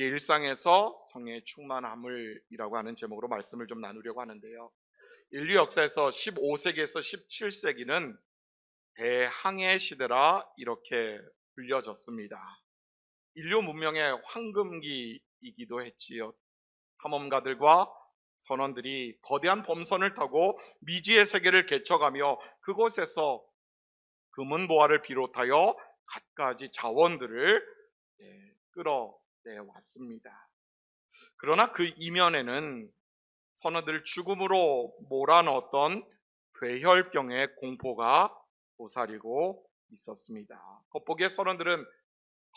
이제 일상에서 성령의 충만함을이라고 하는 제목으로 말씀을 좀 나누려고 하는데요. 인류 역사에서 15세기에서 17세기는 대항해 시대라 이렇게 불려졌습니다. 인류 문명의 황금기이기도 했지요. 탐험가들과 선원들이 거대한 범선을 타고 미지의 세계를 개척하며 그곳에서 금은 보화를 비롯하여 갖가지 자원들을 끌어내 왔습니다. 그러나 그 이면에는 선원들을 죽음으로 몰아넣었던 괴혈병의 공포가 도사리고 있었습니다. 겉보기에 선원들은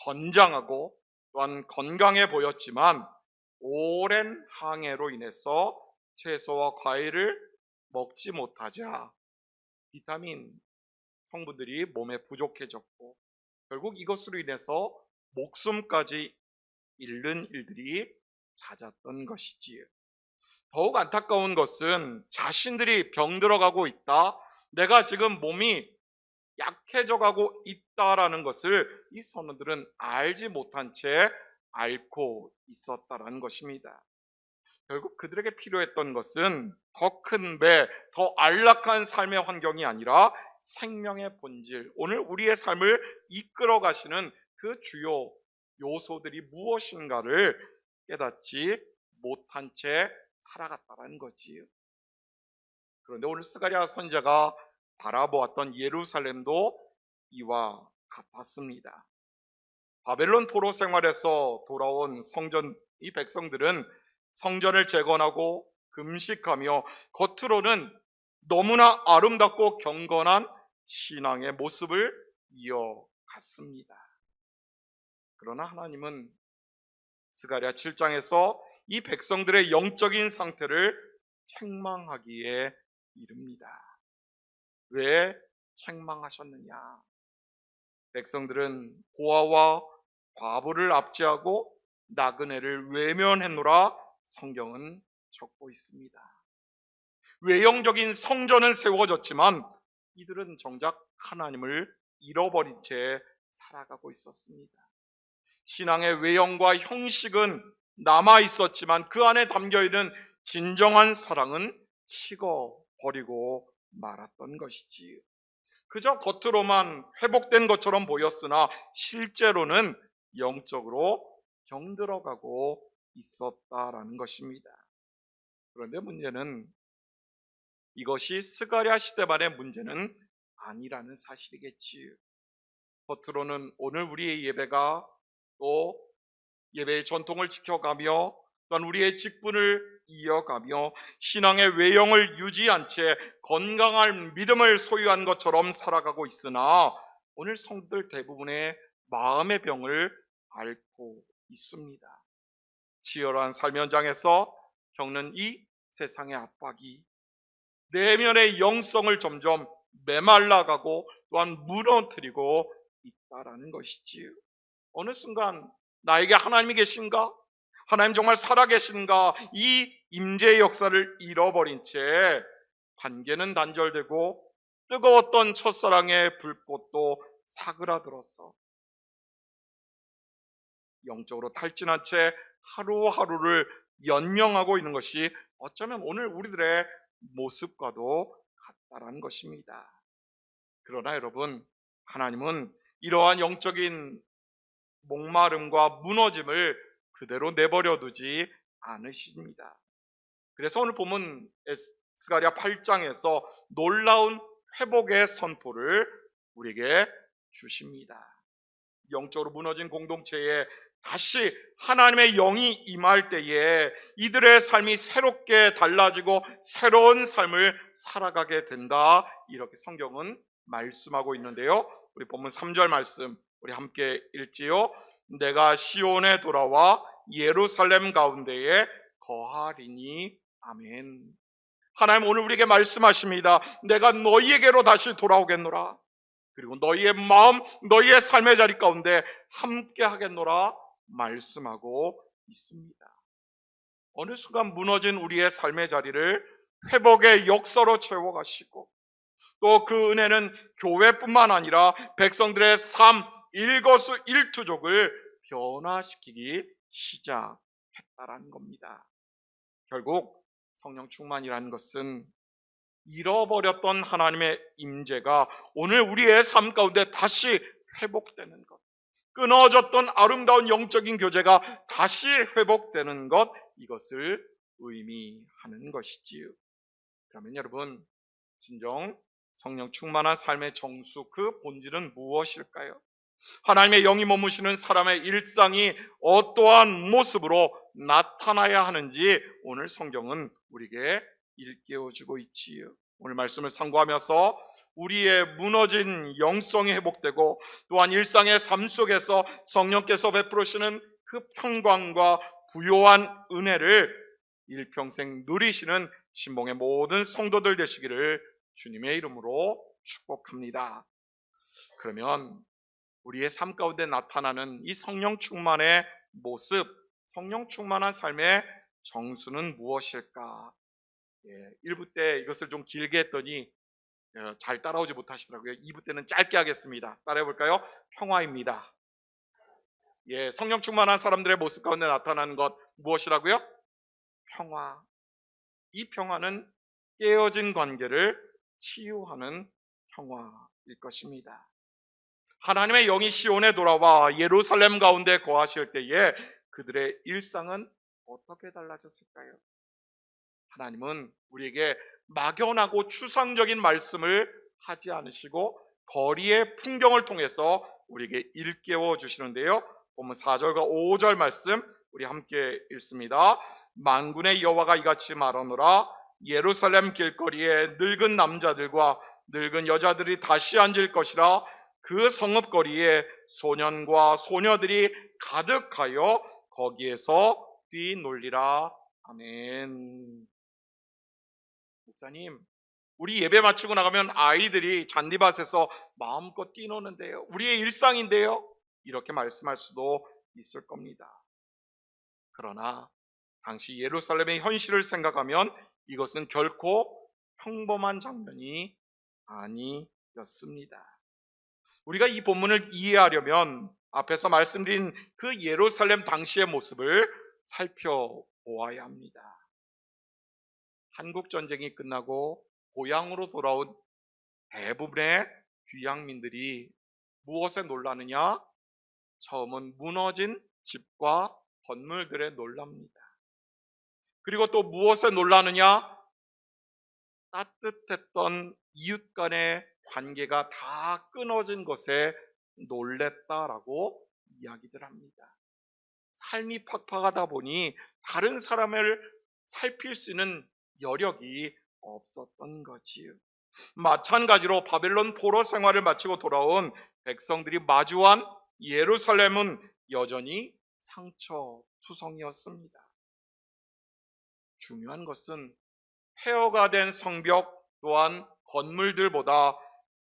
건장하고 또한 건강해 보였지만 오랜 항해로 인해서 채소와 과일을 먹지 못하자 비타민 성분들이 몸에 부족해졌고 결국 이것으로 인해서 목숨까지 잃는 일들이 잦았던 것이지요. 더욱 안타까운 것은 자신들이 병들어가고 있다, 내가 지금 몸이 약해져가고 있다라는 것을 이 선원들은 알지 못한 채 앓고 있었다라는 것입니다. 결국 그들에게 필요했던 것은 더 큰 배, 더 안락한 삶의 환경이 아니라 생명의 본질, 오늘 우리의 삶을 이끌어 가시는 그 주요 요소들이 무엇인가를 깨닫지 못한 채 살아갔다는 거지요. 그런데 오늘 스가랴 선지자가 바라보았던 예루살렘도 이와 같았습니다. 바벨론 포로 생활에서 돌아온 이 백성들은 성전을 재건하고 금식하며 겉으로는 너무나 아름답고 경건한 신앙의 모습을 이어갔습니다. 그러나 하나님은 스가랴 7장에서 이 백성들의 영적인 상태를 책망하기에 이릅니다. 왜 책망하셨느냐? 백성들은 고아와 과부를 압제하고 나그네를 외면했노라 성경은 적고 있습니다. 외형적인 성전은 세워졌지만 이들은 정작 하나님을 잃어버린 채 살아가고 있었습니다. 신앙의 외형과 형식은 남아 있었지만 그 안에 담겨있는 진정한 사랑은 식어버리고 말았던 것이지요. 그저 겉으로만 회복된 것처럼 보였으나 실제로는 영적으로 병들어가고 있었다라는 것입니다. 그런데 문제는 이것이 스가랴 시대만의 문제는 아니라는 사실이겠지요. 겉으로는 오늘 우리의 예배가 또 예배의 전통을 지켜가며 또한 우리의 직분을 이어가며 신앙의 외형을 유지한 채 건강한 믿음을 소유한 것처럼 살아가고 있으나 오늘 성도들 대부분의 마음의 병을 앓고 있습니다. 치열한 삶 현장에서 겪는 이 세상의 압박이 내면의 영성을 점점 메말라가고 또한 무너뜨리고 있다라는 것이지요. 어느 순간 나에게 하나님이 계신가? 하나님 정말 살아계신가? 이 임재의 역사를 잃어버린 채 관계는 단절되고 뜨거웠던 첫사랑의 불꽃도 사그라들어서 영적으로 탈진한 채 하루하루를 연명하고 있는 것이 어쩌면 오늘 우리들의 모습과도 같다라는 것입니다. 그러나 여러분, 하나님은 이러한 영적인 목마름과 무너짐을 그대로 내버려 두지 않으십니다. 그래서 오늘 본문 스가랴 8장에서 놀라운 회복의 선포를 우리에게 주십니다. 영적으로 무너진 공동체에 다시 하나님의 영이 임할 때에 이들의 삶이 새롭게 달라지고 새로운 삶을 살아가게 된다, 이렇게 성경은 말씀하고 있는데요. 우리 본문 3절 말씀 우리 함께 읽지요. 내가 시온에 돌아와 예루살렘 가운데에 거하리니. 아멘. 하나님 오늘 우리에게 말씀하십니다. 내가 너희에게로 다시 돌아오겠노라. 그리고 너희의 마음, 너희의 삶의 자리 가운데 함께 하겠노라 말씀하고 있습니다. 어느 순간 무너진 우리의 삶의 자리를 회복의 역사로 채워가시고 또 그 은혜는 교회뿐만 아니라 백성들의 삶, 일거수일투족을 변화시키기 시작했다라는 겁니다. 결국 성령 충만이라는 것은 잃어버렸던 하나님의 임재가 오늘 우리의 삶 가운데 다시 회복되는 것, 끊어졌던 아름다운 영적인 교제가 다시 회복되는 것, 이것을 의미하는 것이지요. 그러면 여러분, 진정 성령 충만한 삶의 정수, 그 본질은 무엇일까요? 하나님의 영이 머무시는 사람의 일상이 어떠한 모습으로 나타나야 하는지 오늘 성경은 우리에게 일깨워주고 있지요. 오늘 말씀을 상고하면서 우리의 무너진 영성이 회복되고 또한 일상의 삶 속에서 성령께서 베풀으시는 그 평강과 부요한 은혜를 일평생 누리시는 신봉의 모든 성도들 되시기를 주님의 이름으로 축복합니다. 그러면 우리의 삶 가운데 나타나는 이 성령 충만의 모습, 성령 충만한 삶의 정수는 무엇일까? 1부 때 이것을 좀 길게 했더니 잘 따라오지 못하시더라고요. 2부 때는 짧게 하겠습니다. 따라해 볼까요? 평화입니다. 성령 충만한 사람들의 모습 가운데 나타나는 것 무엇이라고요? 평화. 이 평화는 깨어진 관계를 치유하는 평화일 것입니다. 하나님의 영이 시온에 돌아와 예루살렘 가운데 거하실 때에 그들의 일상은 어떻게 달라졌을까요? 하나님은 우리에게 막연하고 추상적인 말씀을 하지 않으시고 거리의 풍경을 통해서 우리에게 일깨워 주시는데요. 보면 4절과 5절 말씀 우리 함께 읽습니다. 만군의 여호와가 이같이 말하노라. 예루살렘 길거리에 늙은 남자들과 늙은 여자들이 다시 앉을 것이라. 그 성읍거리에 소년과 소녀들이 가득하여 거기에서 뛰놀리라. 아멘. 목사님, 우리 예배 마치고 나가면 아이들이 잔디밭에서 마음껏 뛰노는데요, 우리의 일상인데요, 이렇게 말씀할 수도 있을 겁니다. 그러나 당시 예루살렘의 현실을 생각하면 이것은 결코 평범한 장면이 아니었습니다. 우리가 이 본문을 이해하려면 앞에서 말씀드린 그 예루살렘 당시의 모습을 살펴보아야 합니다. 한국전쟁이 끝나고 고향으로 돌아온 대부분의 귀향민들이 무엇에 놀라느냐? 처음은 무너진 집과 건물들에 놀랍니다. 그리고 또 무엇에 놀라느냐? 따뜻했던 이웃 간의 관계가 다 끊어진 것에 놀랬다라고 이야기들 합니다. 삶이 팍팍하다 보니 다른 사람을 살필 수 있는 여력이 없었던 거지요. 마찬가지로 바벨론 포로 생활을 마치고 돌아온 백성들이 마주한 예루살렘은 여전히 상처투성이었습니다. 중요한 것은 폐허가 된 성벽 또한 건물들보다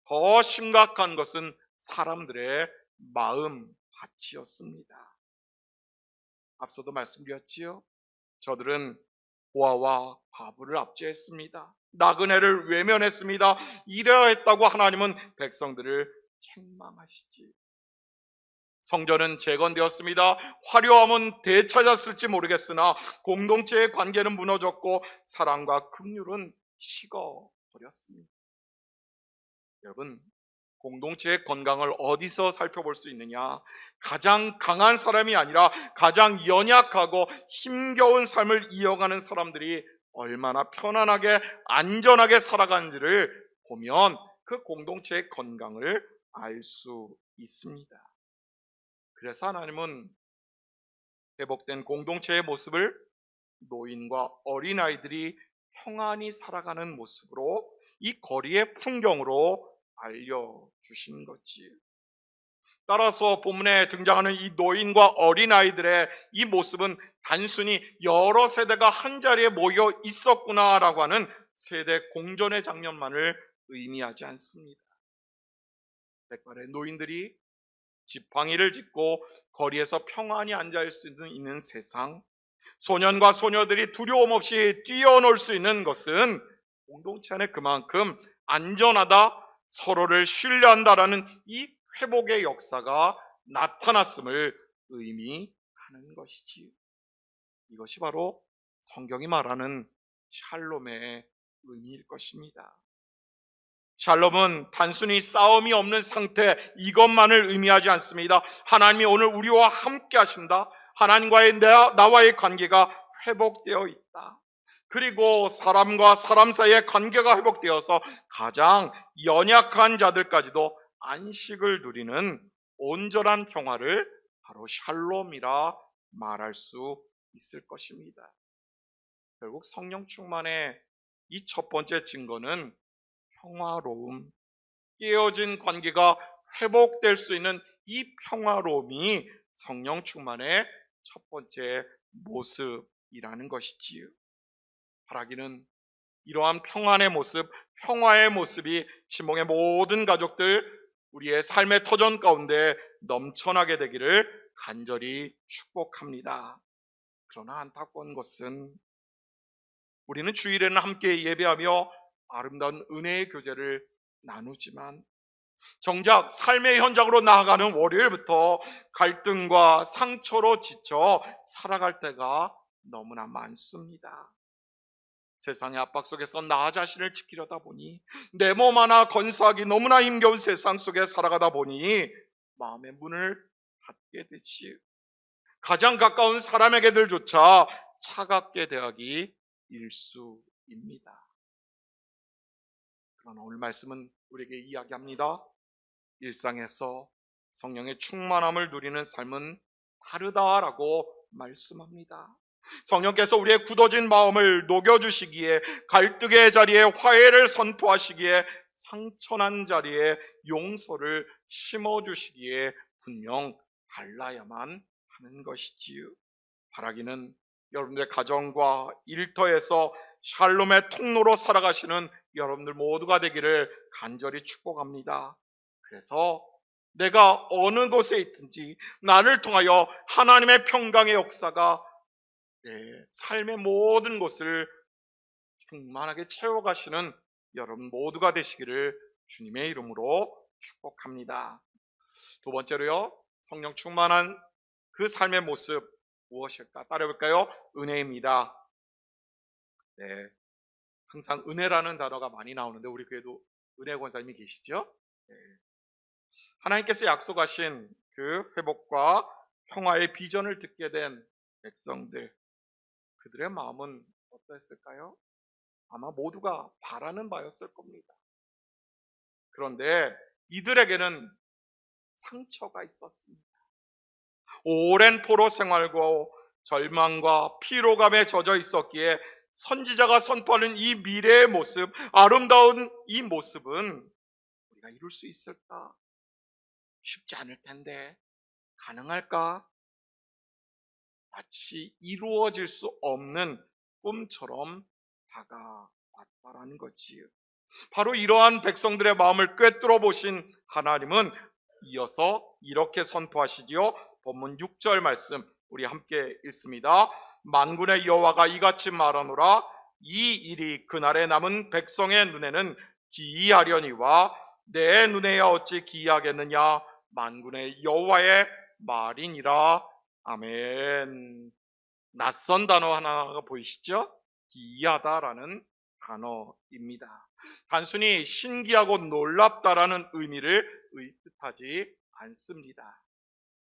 더 심각한 것은 사람들의 마음 가치였습니다. 앞서도 말씀드렸지요. 저들은 고아와 과부를 압제했습니다. 나그네를 외면했습니다. 이래야 했다고 하나님은 백성들을 책망하시지. 성전은 재건되었습니다. 화려함은 되찾았을지 모르겠으나 공동체의 관계는 무너졌고 사랑과 긍휼은 식어버렸습니다. 여러분, 공동체의 건강을 어디서 살펴볼 수 있느냐? 가장 강한 사람이 아니라 가장 연약하고 힘겨운 삶을 이어가는 사람들이 얼마나 편안하게 안전하게 살아가는지를 보면 그 공동체의 건강을 알 수 있습니다. 그래서 하나님은 회복된 공동체의 모습을 노인과 어린아이들이 평안히 살아가는 모습으로 이 거리의 풍경으로 알려주신 거지. 따라서 본문에 등장하는 이 노인과 어린아이들의 이 모습은 단순히 여러 세대가 한자리에 모여 있었구나라고 하는 세대 공존의 장면만을 의미하지 않습니다. 백발의 노인들이 지팡이를 짚고 거리에서 평안히 앉아있을 수 있는 세상, 소년과 소녀들이 두려움 없이 뛰어놀 수 있는 것은 공동체 안에 그만큼 안전하다, 서로를 신뢰한다라는 이 회복의 역사가 나타났음을 의미하는 하는 것이지요. 이것이 바로 성경이 말하는 샬롬의 의미일 것입니다. 샬롬은 단순히 싸움이 없는 상태, 이것만을 의미하지 않습니다. 하나님이 오늘 우리와 함께 하신다. 하나님과의 나와의 관계가 회복되어 있다. 그리고 사람과 사람 사이의 관계가 회복되어서 가장 연약한 자들까지도 안식을 누리는 온전한 평화를 바로 샬롬이라 말할 수 있을 것입니다. 결국 성령 충만의 이 첫 번째 증거는 평화로움, 깨어진 관계가 회복될 수 있는 이 평화로움이 성령 충만의 첫 번째 모습이라는 것이지요. 바라기는 이러한 평안의 모습, 평화의 모습이 신봉의 모든 가족들, 우리의 삶의 터전 가운데 넘쳐나게 되기를 간절히 축복합니다. 그러나 안타까운 것은 우리는 주일에는 함께 예배하며 아름다운 은혜의 교제를 나누지만 정작 삶의 현장으로 나아가는 월요일부터 갈등과 상처로 지쳐 살아갈 때가 너무나 많습니다. 세상의 압박 속에서 나 자신을 지키려다 보니, 내 몸 하나 건사하기 너무나 힘겨운 세상 속에 살아가다 보니 마음의 문을 닫게 되지, 가장 가까운 사람에게들조차 차갑게 대하기 일쑤입니다. 그러나 오늘 말씀은 우리에게 이야기합니다. 일상에서 성령의 충만함을 누리는 삶은 다르다라고 말씀합니다. 성령께서 우리의 굳어진 마음을 녹여주시기에, 갈등의 자리에 화해를 선포하시기에, 상처난 자리에 용서를 심어주시기에 분명 달라야만 하는 것이지요. 바라기는 여러분들의 가정과 일터에서 샬롬의 통로로 살아가시는 여러분들 모두가 되기를 간절히 축복합니다. 그래서 내가 어느 곳에 있든지 나를 통하여 하나님의 평강의 역사가 내 삶의 모든 곳을 충만하게 채워가시는 여러분 모두가 되시기를 주님의 이름으로 축복합니다. 두 번째로요, 성령 충만한 그 삶의 모습 무엇일까? 따라해볼까요? 은혜입니다. 네, 항상 은혜라는 단어가 많이 나오는데 우리 교회도 은혜 권사님이 계시죠? 네. 하나님께서 약속하신 그 회복과 평화의 비전을 듣게 된 백성들, 그들의 마음은 어떠했을까요? 아마 모두가 바라는 바였을 겁니다. 그런데 이들에게는 상처가 있었습니다. 오랜 포로 생활과 절망과 피로감에 젖어 있었기에 선지자가 선포하는 이 미래의 모습, 아름다운 이 모습은 우리가 이룰 수 있을까? 쉽지 않을 텐데 가능할까? 마치 이루어질 수 없는 꿈처럼 다가왔다라는 거지요. 바로 이러한 백성들의 마음을 꿰뚫어 보신 하나님은 이어서 이렇게 선포하시지요. 본문 6절 말씀 우리 함께 읽습니다. 만군의 여호와가 이같이 말하노라. 이 일이 그날에 남은 백성의 눈에는 기이하려니와 내 눈에야 어찌 기이하겠느냐. 만군의 여호와의 말이니라. 아멘. 낯선 단어 하나가 보이시죠? 기이하다라는 단어입니다. 단순히 신기하고 놀랍다라는 의미를 뜻하지 않습니다.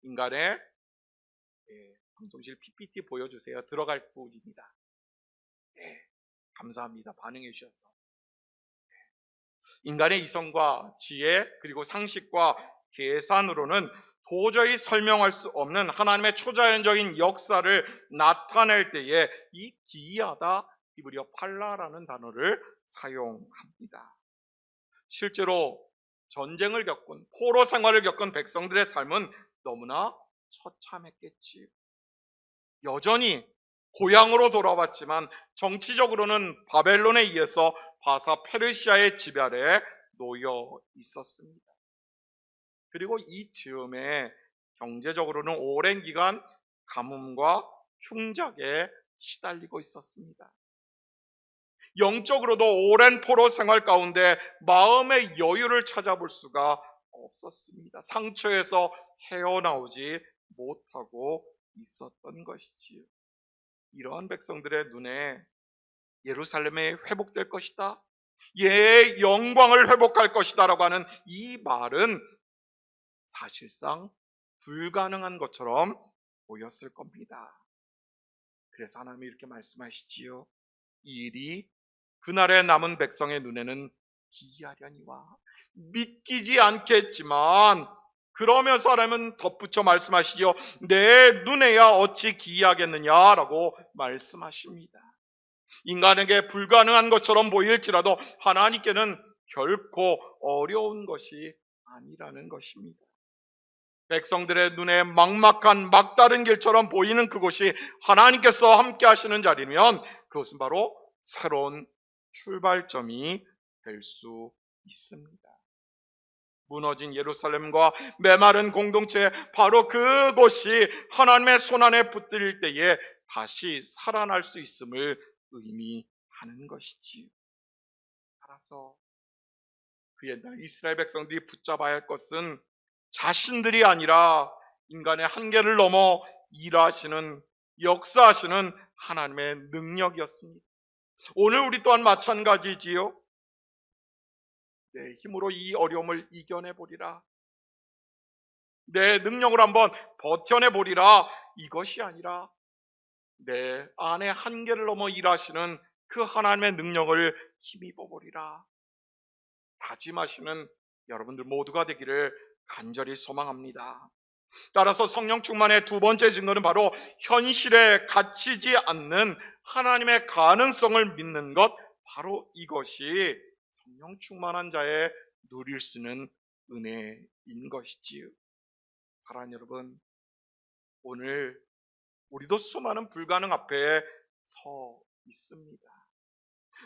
인간의 방송실 PPT 보여주세요. 들어갈 부분입니다. 네, 감사합니다. 반응해 주셔서. 인간의 이성과 지혜 그리고 상식과 계산으로는 도저히 설명할 수 없는 하나님의 초자연적인 역사를 나타낼 때에 이 기이하다, 히브리어 팔라라는 단어를 사용합니다. 실제로 전쟁을 겪은, 포로 생활을 겪은 백성들의 삶은 너무나 처참했겠지. 여전히 고향으로 돌아왔지만 정치적으로는 바벨론에 의해서 바사 페르시아의 지배 아래 놓여 있었습니다. 그리고 이 즈음에 경제적으로는 오랜 기간 가뭄과 흉작에 시달리고 있었습니다. 영적으로도 오랜 포로 생활 가운데 마음의 여유를 찾아볼 수가 없었습니다. 상처에서 헤어나오지 못하고 있었던 것이지요. 이러한 백성들의 눈에 예루살렘이 회복될 것이다, 예, 영광을 회복할 것이다 라고 하는 이 말은 사실상 불가능한 것처럼 보였을 겁니다. 그래서 하나님이 이렇게 말씀하시지요. 이 일이 그날에 남은 백성의 눈에는 기이하려니와, 믿기지 않겠지만 그러면서 하나님은 덧붙여 말씀하시죠. 내 눈에야 어찌 기이하겠느냐라고 말씀하십니다. 인간에게 불가능한 것처럼 보일지라도 하나님께는 결코 어려운 것이 아니라는 것입니다. 백성들의 눈에 막막한 막다른 길처럼 보이는 그곳이 하나님께서 함께 하시는 자리면 그것은 바로 새로운 출발점이 될 수 있습니다. 무너진 예루살렘과 메마른 공동체, 바로 그곳이 하나님의 손안에 붙들릴 때에 다시 살아날 수 있음을 의미하는 것이지요. 따라서 그 옛날 이스라엘 백성들이 붙잡아야 할 것은 자신들이 아니라 인간의 한계를 넘어 일하시는, 역사하시는 하나님의 능력이었습니다. 오늘 우리 또한 마찬가지지요. 내 힘으로 이 어려움을 이겨내 보리라, 내 능력으로 한번 버텨내 보리라, 이것이 아니라 내 안의 한계를 넘어 일하시는 그 하나님의 능력을 힘입어 보리라 다짐하시는 여러분들 모두가 되기를 간절히 소망합니다. 따라서 성령 충만의 두 번째 증거는 바로 현실에 갇히지 않는 하나님의 가능성을 믿는 것, 바로 이것이 성령 충만한 자의 누릴 수 있는 은혜인 것이지요. 사랑하는 여러분, 오늘 우리도 수많은 불가능 앞에 서 있습니다.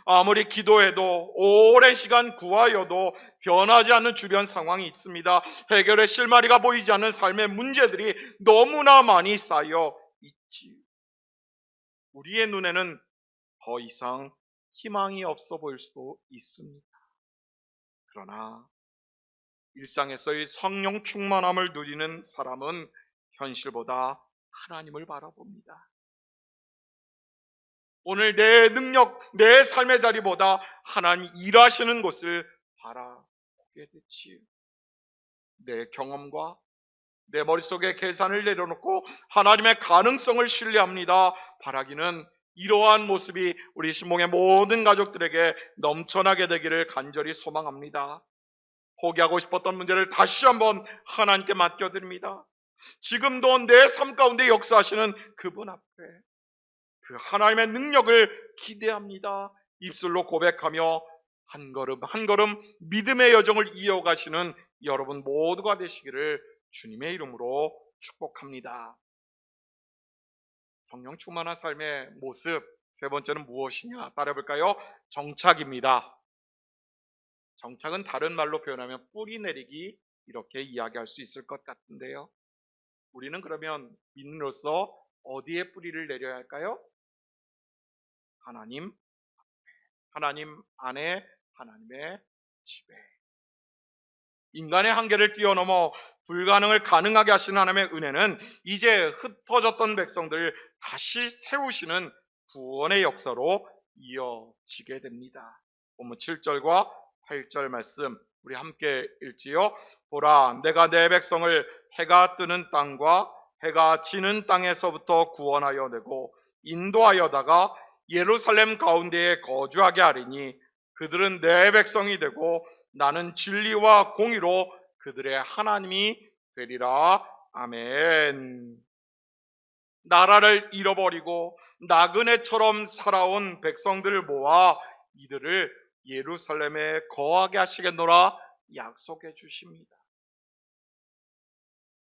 아무리 기도해도 오랜 시간 구하여도 변하지 않는 주변 상황이 있습니다. 해결의 실마리가 보이지 않는 삶의 문제들이 너무나 많이 쌓여 있지. 우리의 눈에는 더 이상 희망이 없어 보일 수도 있습니다. 그러나 일상에서의 성령 충만함을 누리는 사람은 현실보다 하나님을 바라봅니다. 오늘 내 능력, 내 삶의 자리보다 하나님 일하시는 곳을 바라보게 됐지요. 내 경험과 내 머릿속에 계산을 내려놓고 하나님의 가능성을 신뢰합니다 바라기는, 이러한 모습이 우리 신봉의 모든 가족들에게 넘쳐나게 되기를 간절히 소망합니다. 포기하고 싶었던 문제를 다시 한번 하나님께 맡겨드립니다. 지금도 내 삶 가운데 역사하시는 그분 앞에 그 하나님의 능력을 기대합니다. 입술로 고백하며 한 걸음 한 걸음 믿음의 여정을 이어가시는 여러분 모두가 되시기를 주님의 이름으로 축복합니다. 성령 충만한 삶의 모습, 세 번째는 무엇이냐 따라해볼까요? 정착입니다. 정착은 다른 말로 표현하면 뿌리 내리기, 이렇게 이야기할 수 있을 것 같은데요, 우리는 그러면 믿음으로써 어디에 뿌리를 내려야 할까요? 하나님 안에, 하나님의 집에. 인간의 한계를 뛰어넘어 불가능을 가능하게 하시는 하나님의 은혜는 이제 흩어졌던 백성들을 다시 세우시는 구원의 역사로 이어지게 됩니다. 본문 7절과 8절 말씀 우리 함께 읽지요. 보라, 내가 내 백성을 해가 뜨는 땅과 해가 지는 땅에서부터 구원하여 내고 인도하여다가 예루살렘 가운데에 거주하게 하리니 그들은 내 백성이 되고 나는 진리와 공의로 그들의 하나님이 되리라. 아멘. 나라를 잃어버리고 나그네처럼 살아온 백성들을 모아 이들을 예루살렘에 거하게 하시겠노라 약속해 주십니다.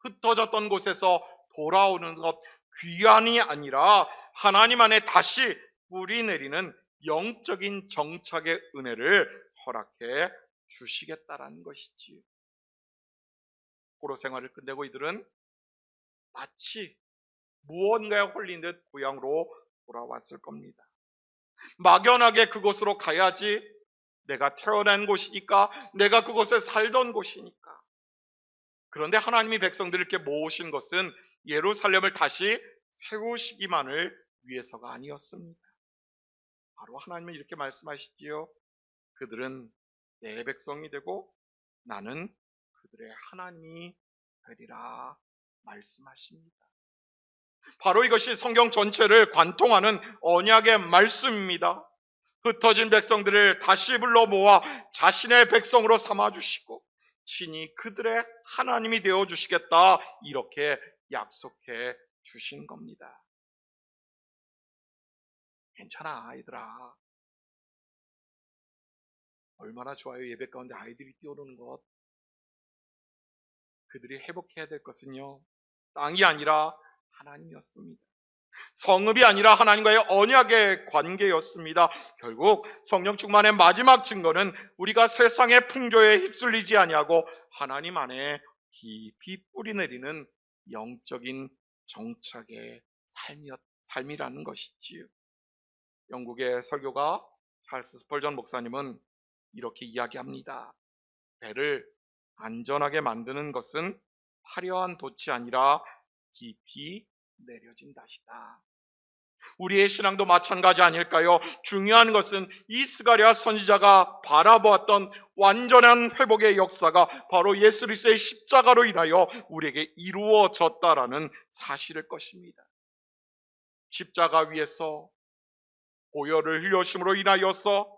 흩어졌던 곳에서 돌아오는 것, 귀환이 아니라 하나님 안에 다시 뿌리 내리는 영적인 정착의 은혜를 허락해 주시겠다라는 것이지요. 포로 생활을 끝내고 이들은 마치 무언가에 홀린 듯 고향으로 돌아왔을 겁니다. 막연하게 그곳으로 가야지, 내가 태어난 곳이니까, 내가 그곳에 살던 곳이니까. 그런데 하나님이 백성들을 이렇게 모으신 것은 예루살렘을 다시 세우시기만을 위해서가 아니었습니다. 바로 하나님은 이렇게 말씀하시지요. 그들은 내 백성이 되고 나는 그들의 하나님이 되리라 말씀하십니다. 바로 이것이 성경 전체를 관통하는 언약의 말씀입니다. 흩어진 백성들을 다시 불러 모아 자신의 백성으로 삼아주시고 친히 그들의 하나님이 되어주시겠다, 이렇게 약속해 주신 겁니다. 괜찮아 아이들아. 얼마나 좋아요. 예배 가운데 아이들이 뛰어노는 것. 그들이 회복해야 될 것은요, 땅이 아니라 하나님이었습니다. 성읍이 아니라 하나님과의 언약의 관계였습니다. 결국 성령 충만의 마지막 증거는 우리가 세상의 풍조에 휩쓸리지 아니하고 하나님 안에 깊이 뿌리 내리는 영적인 정착의 삶이라는 것이지요. 영국의 설교가 찰스 스펄전 목사님은 이렇게 이야기합니다. 배를 안전하게 만드는 것은 화려한 돛이 아니라 깊이 내려진 닷이다. 우리의 신앙도 마찬가지 아닐까요? 중요한 것은 이스가랴 선지자가 바라보았던 완전한 회복의 역사가 바로 예수 그리스도의 십자가로 인하여 우리에게 이루어졌다라는 사실일 것입니다. 십자가 위에서 보혈을 흘려심으로 인하여서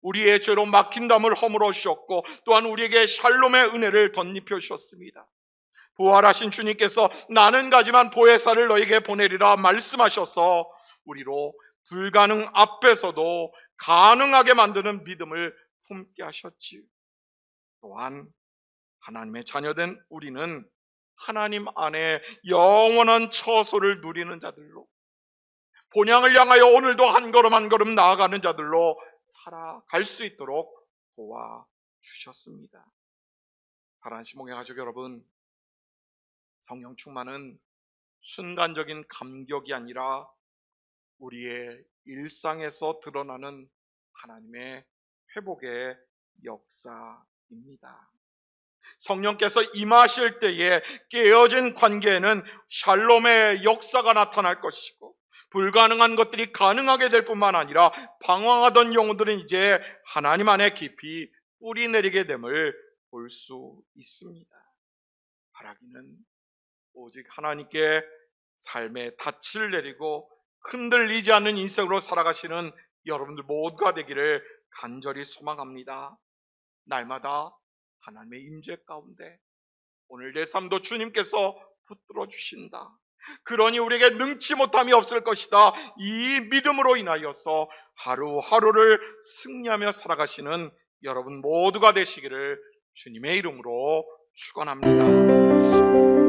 우리의 죄로 막힌 담을 허물어 주셨고, 또한 우리에게 샬롬의 은혜를 덧입혀 주셨습니다. 부활하신 주님께서 나는 가지만 보혜사를 너에게 보내리라 말씀하셔서 우리로 불가능 앞에서도 가능하게 만드는 믿음을 품게 하셨지요. 또한 하나님의 자녀된 우리는 하나님 안에 영원한 처소를 누리는 자들로, 본향을 향하여 오늘도 한 걸음 한 걸음 나아가는 자들로 살아갈 수 있도록 도와주셨습니다. 사랑하는 시목의 가족 여러분, 성령 충만은 순간적인 감격이 아니라 우리의 일상에서 드러나는 하나님의 회복의 역사입니다. 성령께서 임하실 때에 깨어진 관계에는 샬롬의 역사가 나타날 것이고, 불가능한 것들이 가능하게 될 뿐만 아니라 방황하던 영혼들은 이제 하나님 안에 깊이 뿌리 내리게 됨을 볼 수 있습니다. 바라기는 오직 하나님께 삶의 닻을 내리고 흔들리지 않는 인생으로 살아가시는 여러분들 모두가 되기를 간절히 소망합니다. 날마다 하나님의 임재 가운데 오늘 내 삶도 주님께서 붙들어 주신다. 그러니 우리에게 능치 못함이 없을 것이다. 이 믿음으로 인하여서 하루하루를 승리하며 살아가시는 여러분 모두가 되시기를 주님의 이름으로 축원합니다.